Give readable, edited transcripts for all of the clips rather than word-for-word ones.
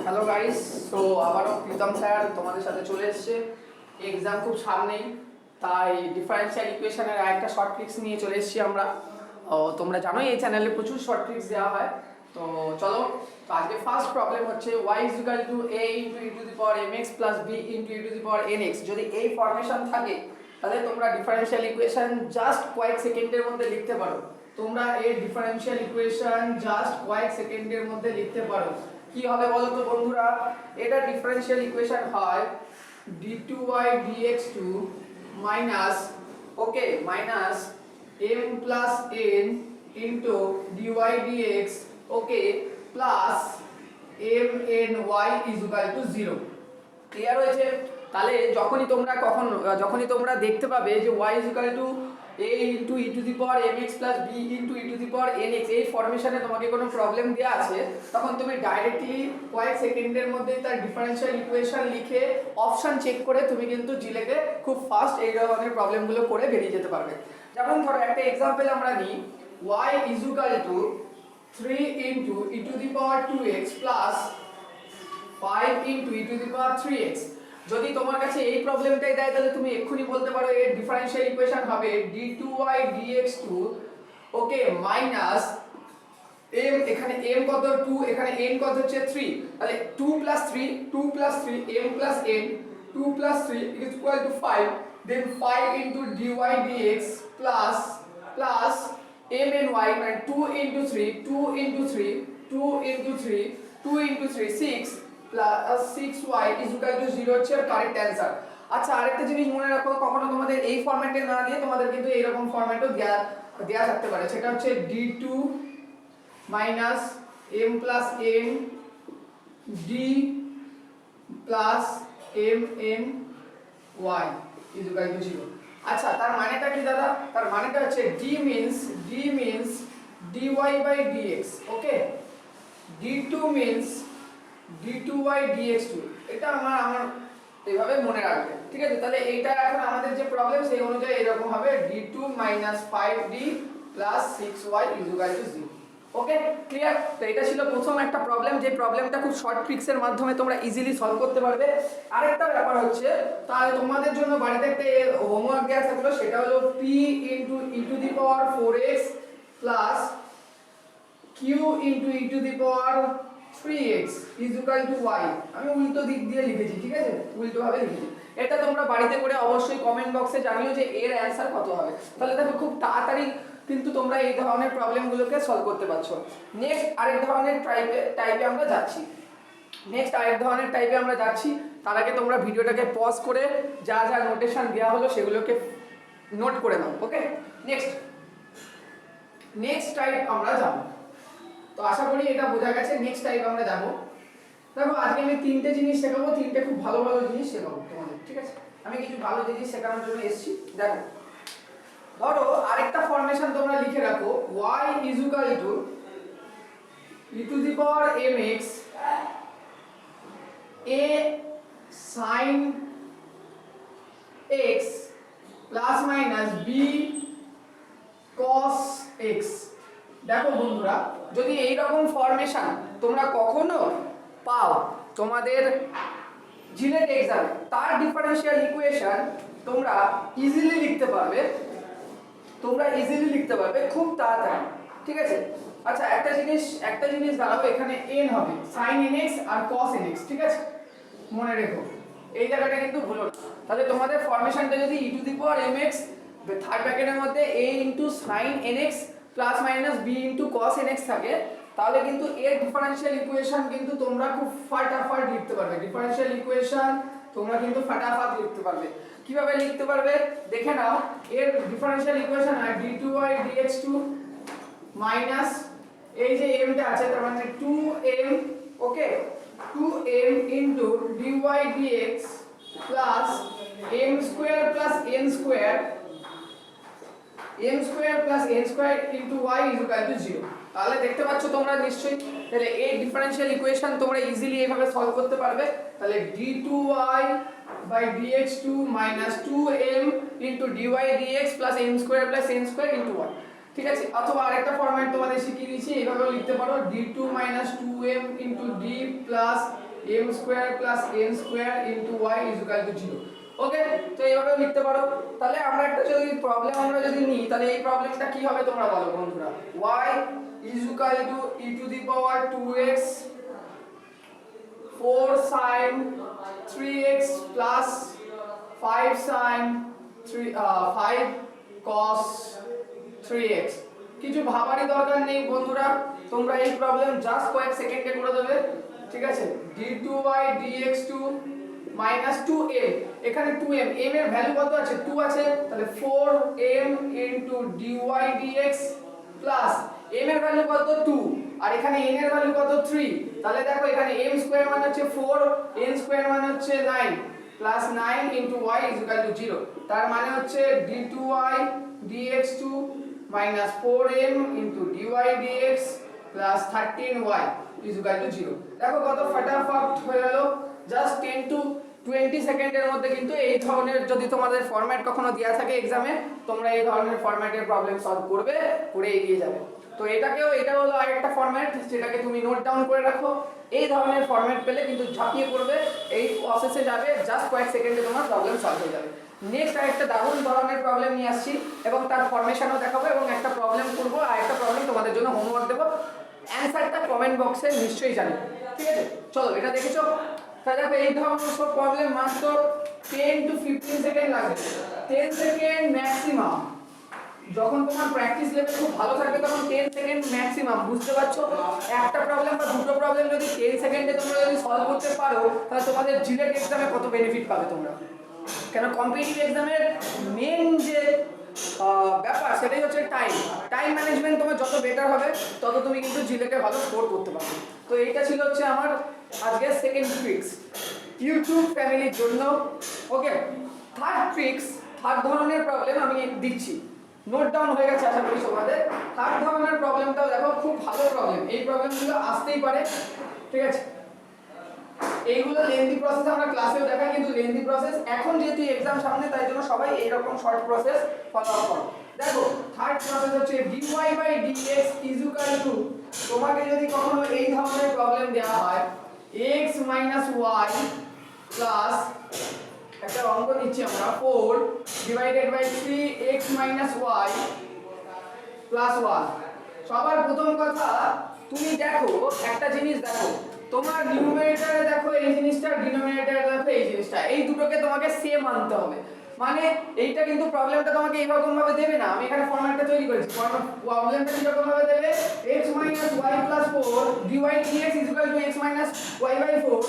Hello guys, তো আবারও Pritam sir তোমাদের সাথে চলে এসেছে। এক্সাম খুব সামনেই, তাই ডিফারেনশিয়াল ইকুয়েশনের আরেকটা শর্ট ট্রিক্স নিয়ে চলে এসেছি আমরা। তোমরা জানোই এই চ্যানেলে প্রচুর শর্ট ট্রিক্স দেওয়া হয়। তো চলো, তো আজকে ফার্স্ট প্রবলেম হচ্ছে y is equal to a into e to the power mx plus b into e to the power nx। যদি এই ফরমেশন থাকে তাহলে তোমরা ডিফারেনশিয়াল ইকুয়েশন জাস্ট কয়েক সেকেন্ডের মধ্যে লিখতে পারো। তোমরা এই ডিফারেনশিয়াল ইকুয়েশন জাস্ট কয়েক সেকেন্ডের মধ্যে লিখতে পারো। কি হবে বলো তো বন্ধুরা? এটা ডিফারেনশিয়াল ইকুয়েশন হয় d2y dx2 minus minus m plus n into dy dx plus mny is equal to 0। Clear হয়েছে? তাহলে যখনই তোমরা দেখতে পাবে যে y is equal to a into e to the power mx plus b into e to the power nx, এই ফরমেশনে তোমাকে কোনো প্রবলেম দেওয়া আছে, তখন তুমি ডাইরেক্টলি কয়েক সেকেন্ডের মধ্যে তার ডিফারেনশিয়াল ইকুয়েশন লিখে অপশন চেক করে তুমি কিন্তু জিলেকে খুব ফাস্ট এই ধরনের প্রবলেমগুলো করে বেরিয়ে যেতে পারবে। যেমন ধরো একটা এক্সাম্পল আমরা নিই, y is equal to 3 into e to the power 2x plus 5 into e to the power 3x। যদি তোমার কাছে এই প্রবলেমটাই দেয় তাহলে তুমি এক্ষুনি বলতে পারো এর ডিফারেনশিয়াল ইকুয়েশন হবে d2y dx2 মাইনাস m, এখানে m কত 2, এখানে n কত হচ্ছে 3, তাহলে 2 plus 3 m plus n 2 plus 3 is equal to 5, then 5 into dy dx plus mny, মানে 2 into 3 2 into 3 2 into 3 2 into 3 6 plus 6y is equal to 0 হচ্ছে correct answer. আচ্ছা, আরেকটা জিনিস মনে রাখো, কখনো তোমাদের এই ফরম্যাটে না দিয়ে তোমাদের কিন্তু এইরকম ফরম্যাটও দেয়া থাকতে পারে। সেটা হচ্ছে d2 minus m plus n d plus mny is equal to 0। আচ্ছা, তার মানেটা কি দাদা? তার মানেটা হচ্ছে d means dy by dx, okay, d2 means d2y dx2। এটা আমার এইভাবে মনে রাখবে, ঠিক আছে? তাহলে এইটা এখন আমাদের যে প্রবলেম সেই অনুযায়ী এরকম হবে d2 5d 6y is equal to 0। Okay, clear? তো এটা ছিল প্রথম একটা প্রবলেম, যে প্রবলেমটা খুব শর্ট ট্রিক্সের মাধ্যমে তোমরা ইজিলি সলভ করতে পারবে। আরেকটা ব্যাপার হচ্ছে, তাহলে তোমাদের জন্য বাড়িতে একটা হোমওয়ার্ক দেওয়া থাকলো, সেটা হলো p into e to the power 4x plus q into e to the power 3x is equal to y। আমি উল্টো দিক দিয়ে লিখেছি, ঠিক আছে? উল্টো ভাবে লিখেছি। এটা তোমরা বাড়িতে করে অবশ্যই কমেন্ট বক্সে জানিও যে এর অ্যানসার কত হবে। তাহলে দেখো খুব তাড়াতাড়ি কিন্তু তোমরা এই ধরনের প্রবলেমগুলোকে সলভ করতে পারছো। নেক্সট আরেক ধরনের টাইপে আমরা যাচ্ছি। তার আগে তোমরা ভিডিওটাকে পজ করে যা যা নোটেশন দেওয়া হলো সেগুলোকে নোট করে নাও। ওকে, নেক্সট টাইপ আমরা যাব। তো আশা করি এটা বোঝা গেছে। নেক্সট টাইপ আমরা যাব। দেখো, আজকে আমি তিনটে জিনিস শেখাবো, তিনটে খুব ভালো ভালো জিনিস শেখাবো তোমাদের, ঠিক আছে? আমি কিছু ভালো জিনিস শেখানোর জন্য এসেছি। দেখো, ধরো আরেকটা ফরমেশন তোমরা লিখে রাখো, y is equal to e to the power mx a sin x plus minus b cos x। দেখো বন্ধুরা, যদি এই রকম ফরমেশন তোমরা কখনো পাও তোমাদের জিলেট এক্সামে, তার ডিফারেনশিয়াল ইকুয়েশন তোমরা ইজিলি লিখতে পারবে খুব তাড়াতাড়ি, ঠিক আছে? আচ্ছা, একটা জিনিস দাঁড়াবো, এখানে n হবে sin nx আর cos nx, ঠিক আছে? মনে রেখো এই জায়গাটা কিন্তু ভুলো না। তাহলে তোমাদের ফরমেশনটা যদি e to the power mx third ব্র্যাকেটের মধ্যে a into sin nx plus minus b into cos nx থাকে, তাহলে কিন্তু এর ডিফারেনশিয়াল ইকুয়েশন কিন্তু তোমরা খুব ফাটাফাট লিখতে পারবে। কিভাবে লিখতে পারবে দেখে নাও। এর ডিফারেনশিয়াল ইকুয়েশন হয় d2y dx2 মাইনাস এই যে m টা আছে, তার মানে 2m, okay, 2m into dy dx plus m square plus n square into y is equal to 0। তাহলে দেখতে পাচ্ছ তোমরা নিশ্চয়ই, তাহলে এই ডিফারেনশিয়াল ইকুয়েশন তোমরা ইজিলি এইভাবে সলভ করতে পারবে। তাহলে d2y by dx2 minus 2m into dy dx plus m square plus n square into y। ঠিক আছে, অথবা আরেকটা ফরম্যাট তোমাদের শিখিয়ে দিয়েছি, এইভাবেও লিখতে পারো d2 2m d m square plus n square into y is equal to 0। ওকে, তো এইভাবেও লিখতে পারো। তাহলে আমরা একটা যদি প্রবলেম আমরা যদি নিই, তাহলে এই প্রবলেমটা কি হবে তোমরা বলো বন্ধুরা। y is equal to e to the power 2x 4 sin 3x plus 5 sin 5 cos 3x। কিছু ভাবারই দরকার নেই বন্ধুরা, তোমরা এই প্রবলেম জাস্ট কয়েক সেকেন্ডে করে দেবে, ঠিক আছে। d2y dx2 minus 2m, এখানে 2m, m এর ভ্যালু কত আছে 2 আছে, তাহলে 4m into dy dx plus m এর ভ্যালু কত 2 আর এখানে n এর ভ্যালু কত 3, তাহলে দেখো এখানে m স্কয়ার মানে হচ্ছে 4, n স্কয়ার মানে হচ্ছে 9 plus 9 into y is equal to 0। তার মানে হচ্ছে d2y dx2 minus 4m into dy dx plus 13y is equal to 0। দেখো কত ফটাফট হয়ে গেল, জাস্ট 10 to 20 সেকেন্ডের মধ্যে কিন্তু এই ধরনের যদি তোমাদের ফরম্যাট কখনো দেয়া থাকে এক্সামে, তোমরা এই ধরনের ফরম্যাটের প্রবলেম সলভ করবে, করে এগিয়ে যাবে। তো এটা হলো আরেকটা ফরম্যাট যেটাকে তুমি নোট ডাউন করে রাখো। এই ধরনের ফরম্যাট পেলে কিন্তু ঝাঁপিয়ে পড়বে, এই প্রসেসে যাবে, জাস্ট কয়েক সেকেন্ডে তোমার প্রবলেম সলভ হয়ে যাবে। নেক্সট আরেকটা দারুণ ধরনের প্রবলেম নিয়ে আসছি এবং তার ফরমেশনও দেখাবো এবং একটা প্রবলেম করবো আর একটা প্রবলেম তোমাদের জন্য হোমওয়ার্ক দেবো। অ্যানসারটা কমেন্ট বক্সে নিশ্চয়ই জানি, ঠিক আছে। চলো এটা দেখেছো, তাহলে দেখো এই ধরনের সব প্রবলেম মাত্র 10 to 15 সেকেন্ড লাগে, 10 সেকেন্ড ম্যাক্সিমাম। যখন তোমার প্র্যাকটিস লেভেল খুব ভালো থাকবে তখন 10 সেকেন্ড ম্যাক্সিমাম, বুঝতে পারছো। একটা প্রবলেম বা দুটো প্রবলেম যদি 10 সেকেন্ডে তোমরা যদি সলভ করতে পারো, তাহলে তোমাদের জিলেট এক্সামে কত বেনিফিট পাবে তোমরা। কেন কম্পিটিটিভ এক্সামের মেন যে ব্যাপার সেটাই হচ্ছে টাইম ম্যানেজমেন্ট। তোমার যত বেটার হবে তত তুমি কিন্তু জিলেটে ভালো স্কোর করতে পারবে। তো এইটা ছিল হচ্ছে আমার আজকে সেকেন্ড ট্রিক্স ইউটিউব ফ্যামিলির জন্য। ওকে, থার্ড ধরনের প্রবলেম আমি দিচ্ছি, নোট ডাউন হয়ে গেছে আশা করি সবাদের। থার্ড ধরনের প্রবলেমটাও দেখো খুব ভালো প্রবলেম, এই প্রবলেমগুলো আসতেই পারে, ঠিক আছে। এইগুলো লেন্দি প্রসেস আমরা ক্লাসেও দেখাই, কিন্তু লেন্দি প্রসেস এখন যেহেতু এক্সাম সামনে তাই জন্য সবাই এইরকম শর্ট প্রসেস ফলো আপ করো। দেখো থার্ড প্রসেস হচ্ছে dy by dx is equal to, তোমাকে যদি কখনো এই ধরনের প্রবলেম দেওয়া হয় x minus y প্লাস একটা অঙ্ক নিচ্ছি আমরা 4 divided by 3x minus y plus 1। সবার প্রথম কথা তুমি দেখো একটা জিনিস, দেখো তোমার নিউমারেটরে দেখো এই জিনিসটা, ডিনোমিনেটরে দেখো এই জিনিসটা, এই দুটোকে তোমাকে সেম আনতে হবে। মানে এইটা কিন্তু প্রবলেমটা তোমাকে এইরকম ভাবে দেবে না, আমি এখানে ফরম্যাটটা তৈরি করেছি। প্রবলেমটা কিরকম ভাবে দেবে, x minus y plus 4 dy dx is equal to x minus y by 4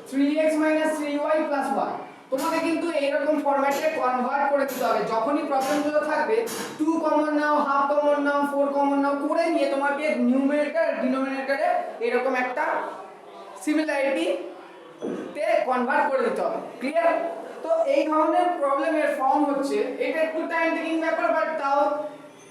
3x minus 3y plus 1। তোমাকে কিন্তু এইরকম ফরম্যাটে কনভার্ট করে দিতে হবে। যখনই প্রবলেমগুলো থাকবে 2 কমন নাও, হাফ কমন নাও, 4 কমন নাও, করে নিয়ে তোমাকে নিউমারেটর ডিনোমিনেটরে এরকম একটা সিমিলারিটি তে কনভার্ট করে দিতে হবে, ক্লিয়ার। তো এই ধরনের প্রবলেমের ফর্ম হচ্ছে, এটা একটু টাইম টেকিং ব্যাপার, বাট তাও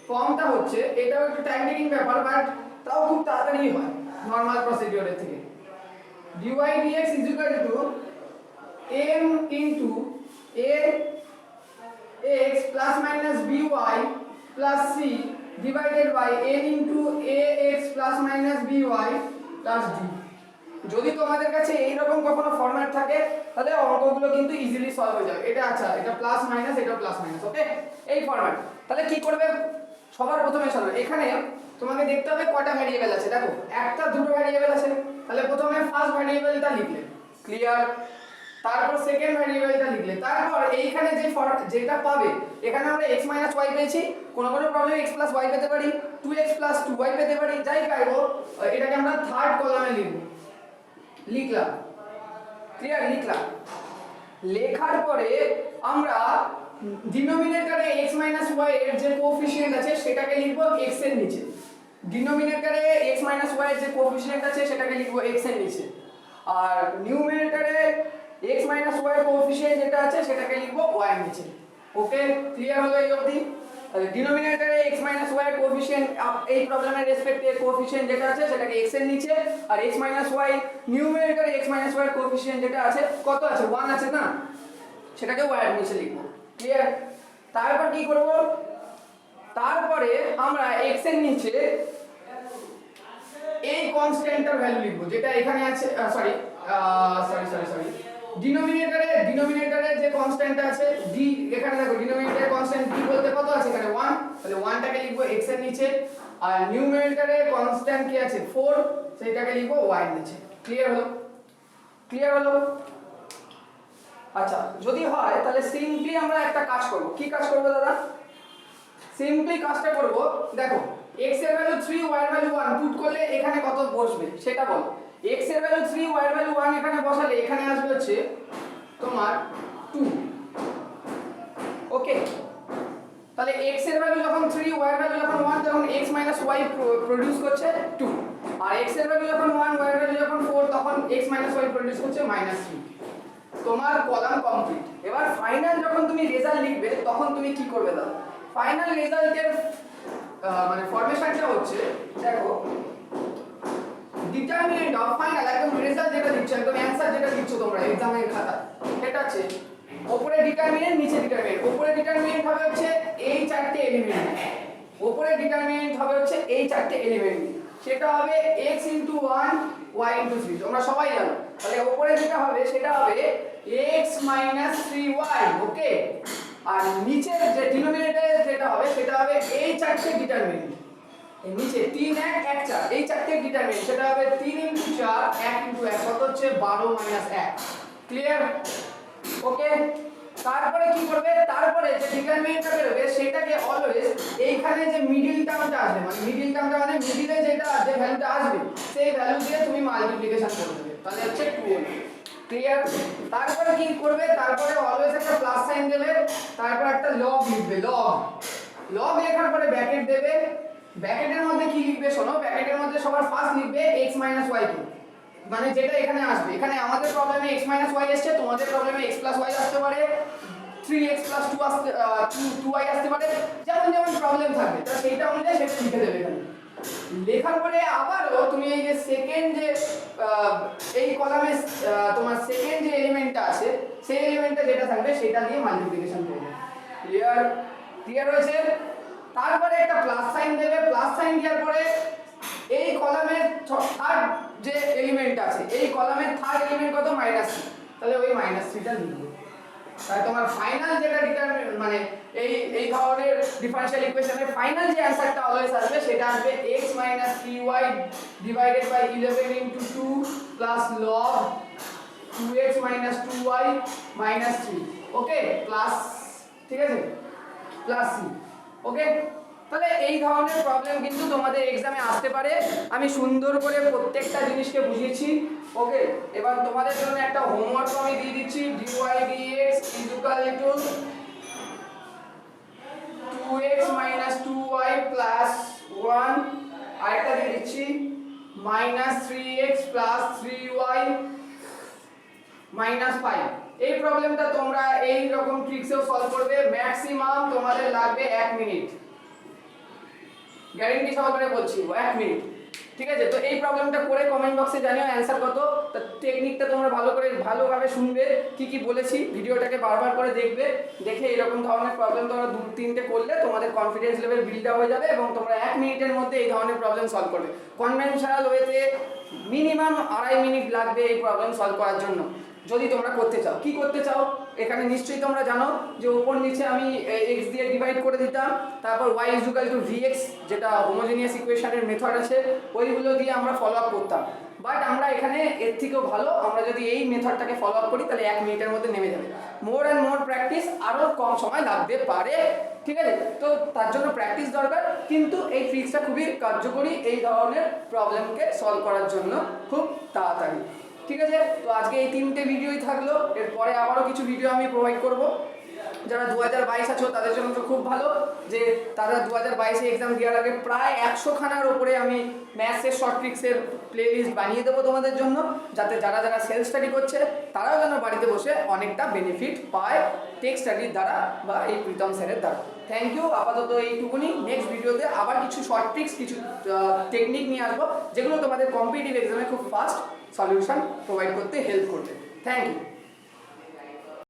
ফর্মটা হচ্ছে এটাও একটু টাইম টেকিং ব্যাপার, বাট তাও খুব তাড়াতাড়ি হয় নরমাল প্রসিডিউরের থেকে। dy dx is equal to m into a x plus minus by plus c divided by n into ax plus minus by plus d। যদি তোমাদের কাছে এই রকম কখনো ফরম্যাট থাকে তাহলে অঙ্কগুলো কিন্তু ইজিলি সলভ হয়ে যাবে। এটা আচ্ছা, এটা প্লাস মাইনাস, এটা প্লাস মাইনাস, ওকে, এই ফরম্যাট। তাহলে কি করবে, সবার প্রথমে শোনো, এখানে তোমাকে দেখতে হবে কয়টা ভ্যারিয়েবল আছে। দেখো একটা দুটো ভ্যারিয়েবল আছে, তাহলে প্রথমে ফার্স্ট ভ্যারিয়েবলটা লিখলে, ক্লিয়ার। তারপর সেকেন্ড ভ্যারিয়েবলটা লিখলে, তারপর এইখানে যেটা পাবে, এখানে আমরা x y পেয়েছি, কোনো প্রবলেম x y পেতে পারি, 2x 2y পেতে পারি, যাই পাইবো এটাকে আমরা থার্ড কলামে লিখবো। লিখলাম, ক্লিয়ার, লিখলাম। লেখার পরে আমরা ডিনোমিনেটরে x y এর যে কোএফিশিয়েন্ট আছে সেটাকে লিখবো x এর নিচে, ডিনোমিনেটরে x y এর যে কোএফিশিয়েন্ট আছে সেটাকে লিখবো x এর নিচে, আর নিউমারেটরে x y এর কোএফিশিয়েন্ট যেটা আছে সেটাকে লিখবো y এর নিচে। ওকে, ক্লিয়ার হলো এই অবধি। তাহলে ডিনোমিনেটরে x y এর কোএফিশিয়েন্ট, এই প্রবলেমের রেসপেক্টে কোএফিশিয়েন্ট যেটা আছে সেটাকে x এর নিচে, আর x y নিউমারেটরে x y এর কোএফিশিয়েন্ট যেটা আছে কত আছে, 1 আছে না, সেটাকে y এর নিচে লিখবো, ক্লিয়ার। তারপর কি করব, তারপরে আমরা x এর নিচে এই কনস্ট্যান্টটার ভ্যালু লিখবো যেটা এখানে আছে, সরি ডিনোমিনেটরে যে কনস্ট্যান্টটা আছে d, এখানে দেখো ডিনোমিনেটরে কনস্ট্যান্ট d বলতে কত আছে এখানে 1, তাহলে 1 টাকে লিখবো x এর নিচে, আর নিউমারেটরে কনস্ট্যান্ট কি আছে 4, সেটাকে লিখবো y এর নিচে। ক্লিয়ার হলো? আচ্ছা, যদি হয় তাহলে সিম্পলি আমরা একটা কাজ করব। কি কাজ করব দাদা? সিম্পলি কাজটা করব, দেখো x এর ভ্যালু 3 y এর ভ্যালু 1 পুট করলে এখানে কত বসবে সেটা বলো। x এর ভ্যালু 3 y এর ভ্যালু 1 এখানে বসালে এখানে আসবে হচ্ছে তোমার 2। ওকে, তাহলে x এর ভ্যালু যখন 3 y এর ভ্যালু যখন 1 তখন x y প্রোডিউস করছে 2, আর x এর ভ্যালু যখন 1 y এর ভ্যালু যখন 4 তখন x y প্রোডিউস করছে -3। তোমার কলাম কমপ্লিট। এবার ফাইনাল যখন তুমি রেজাল্ট লিখবে তখন তুমি কি করবে দাদা? ফাইনাল রেজাল্টের মানে ফরমেশনটা হচ্ছে, দেখো ডিটারমিনেন্ট অফ ফাইনাল, একদম রেজাল্ট যেটা দিচ্ছ, একদম অ্যানসার যেটা দিচ্ছ তোমরা এক্সামের খাতা, এটা আছে উপরে ডিটারমিনেন্ট নিচে ডিটারমিনেন্ট। উপরে ডিটারমিনেন্ট হবে হচ্ছে এই চারটে এলিমেন্ট, উপরে ডিটারমিনেন্ট হবে হচ্ছে এই চারটে এলিমেন্ট, সেটা হবে x * 1 y * 3, তোমরা সবাই জানো। তাহলে উপরে যেটা হবে সেটা হবে x - 3y। ওকে, আর নিচের যে ডিনোমিনেটরে যেটা হবে সেটা হবে এই চারটে ডিটারমিনেন্ট, এই নিচে 3 1 1 4 এই চারটে ডিটারমিনেন্ট, সেটা হবে 3 * 4 1 * 1 কত হচ্ছে 12 - 1। ক্লিয়ার? ওকে, তারপরে কি করবে? তারপরে যে ডিটারমিনেন্টটা বেরোবে সেটাকে অলওয়েজ এইখানে যে মিডল টার্মটা আসবে, মানে মিডল টার্মটা মানে মিডলে যেটা যে ভ্যালুটা আসবে সেই ভ্যালু দিয়ে তুমি মাল্টিপ্লিকেশন করে দেবে, তাহলে হচ্ছে 2। ক্লিয়ার? তারপরে কি করবে? তারপরে অলওয়েজ একটা প্লাস সাইন দেবে, তারপর একটা লগ লিখবে। লগ লেখার পরে ব্র্যাকেট দেবে। ব্র্যাকেটের মধ্যে কি লিখবে শোনো, ব্র্যাকেটের মধ্যে সবার ফার্স্ট লিখবে x - y কে, মানে যেটা এখানে আসবে। এখানে আমাদের প্রবলেমে x - y আসছে, তোমাদের প্রবলেমে x + y আসতে পারে, 3x + 2 আসতে 2y আসতে পারে, যেমন যেমন প্রবলেম থাকবে তো সেইটা অনুযায়ী সেটা লিখে দেবে এখানে। লেখার পরে আবারও তুমি এই যে সেকেন্ড যে এই কলামে তোমার সেকেন্ড যে এলিমেন্টটা আছে সেই এলিমেন্টটা যেটা থাকবে সেটা দিয়ে মাল্টিপ্লিকেশন করবে। ক্লিয়ার হয়েছে? তারপরে একটা প্লাস সাইন দেবে। প্লাস সাইন দেওয়ার পরে এই কলামের থার্ড যে এলিমেন্ট আছে, এই কলামের থার্ড এলিমেন্ট কত -3, তাহলে ওই -3টা লিখবে। তাহলে তোমার ফাইনাল যেটা ডিটারমিনেন্ট মানে এই ধরনের ডিফারেনশিয়াল ইকুয়েশনের ফাইনাল যে অ্যানসারটা অলওয়েজ আসবে সেটা আসবে x - 3y divided by 11 * 2 plus log 2x - 2y - 3। Okay, plus, ঠিক আছে, প্লাস c। ওকে, তাহলে এই ধরনের প্রবলেম কিন্তু তোমাদের এক্সামে আসতে পারে। আমি সুন্দর করে প্রত্যেকটা জিনিসকে বুঝিয়েছি। ওকে, এবার তোমাদের জন্য একটা হোমওয়ার্ক আমি দিয়ে দিচ্ছি, dy dx = 2x - 2y + 1, আরেকটা দিয়ে দিচ্ছি -3x + 3y - 5। এই প্রবলেমটা তোমরা এই রকম ট্রিক্সেও সলভ করবে। ম্যাক্সিমাম তোমাদের লাগবে 1 মিনিট, গ্যারান্টি সহকারে বলছি 1 মিনিট। ঠিক আছে, তো এই প্রবলেমটা করে কমেন্ট বক্সে জানিও অ্যানসার কত। তা টেকনিকটা তোমরা ভালোভাবে শুনবে, কি কি বলেছি, ভিডিওটাকে বারবার করে দেখবে, দেখে এরকম ধরনের প্রবলেম তোমরা 2-3টে করলে তোমাদের কনফিডেন্স লেভেল বিল্ড আপ হয়ে যাবে এবং তোমরা 1 মিনিটের মধ্যে এই ধরনের প্রবলেম সলভ করবে। কনভেনশনাল ওয়েতে মিনিমাম 2.5 মিনিট লাগবে এই প্রবলেম সলভ করার জন্য। যদি তোমরা করতে চাও, কি করতে চাও এখানে নিশ্চয়ই তোমরা জানো যে উপর নিচে আমি x দিয়ে ডিভাইড করে দিতাম, তারপর y = vx যেটা হোমোজেনিয়াস ইকুয়েশনের মেথড আছে ওইগুলো দিয়ে আমরা ফলো আপ করতাম। বাট আমরা এখানে এর থেকেও ভালো, আমরা যদি এই মেথডটাকে ফলো আপ করি তাহলে 1 মিনিটের মধ্যে নেমে যাবে। মোর অ্যান্ড মোর প্র্যাকটিস, আরও কম সময় লাগতে পারে। ঠিক আছে, তো তার জন্য প্র্যাকটিস দরকার, কিন্তু এই ট্রিক্সটা খুবই কার্যকরী এই ধরনের প্রবলেমকে সলভ করার জন্য খুব তাড়াতাড়ি। ঠিক আছে, তো আজকে এই 3টে ভিডিওই থাকলো, এরপরে আবারও কিছু ভিডিও আমি প্রোভাইড করব। যারা 2022 আছো তাদের জন্য তো খুব ভালো যে তারা 2022-এ এক্সাম দেওয়ার আগে প্রায় 100 খানার ওপরে আমি ম্যাথসের শর্ট ট্রিক্সের প্লেলিস্ট বানিয়ে দেবো তোমাদের জন্য, যাতে যারা সেলফ স্টাডি করছে তারাও যেন বাড়িতে বসে অনেকটা বেনিফিট পায় টেক স্টাডির দ্বারা বা এই প্রীতম স্যারের দ্বারা। থ্যাংক ইউ, আপাতত এইটুকুনি। নেক্সট ভিডিওতে আবার কিছু শর্ট ট্রিক্স, কিছু টেকনিক নিয়ে আসবো যেগুলো তোমাদের কম্পিটিটিভ এক্সামে খুব ফাস্ট সলিউশন প্রোভাইড করতে হেল্প করবে। Thank you.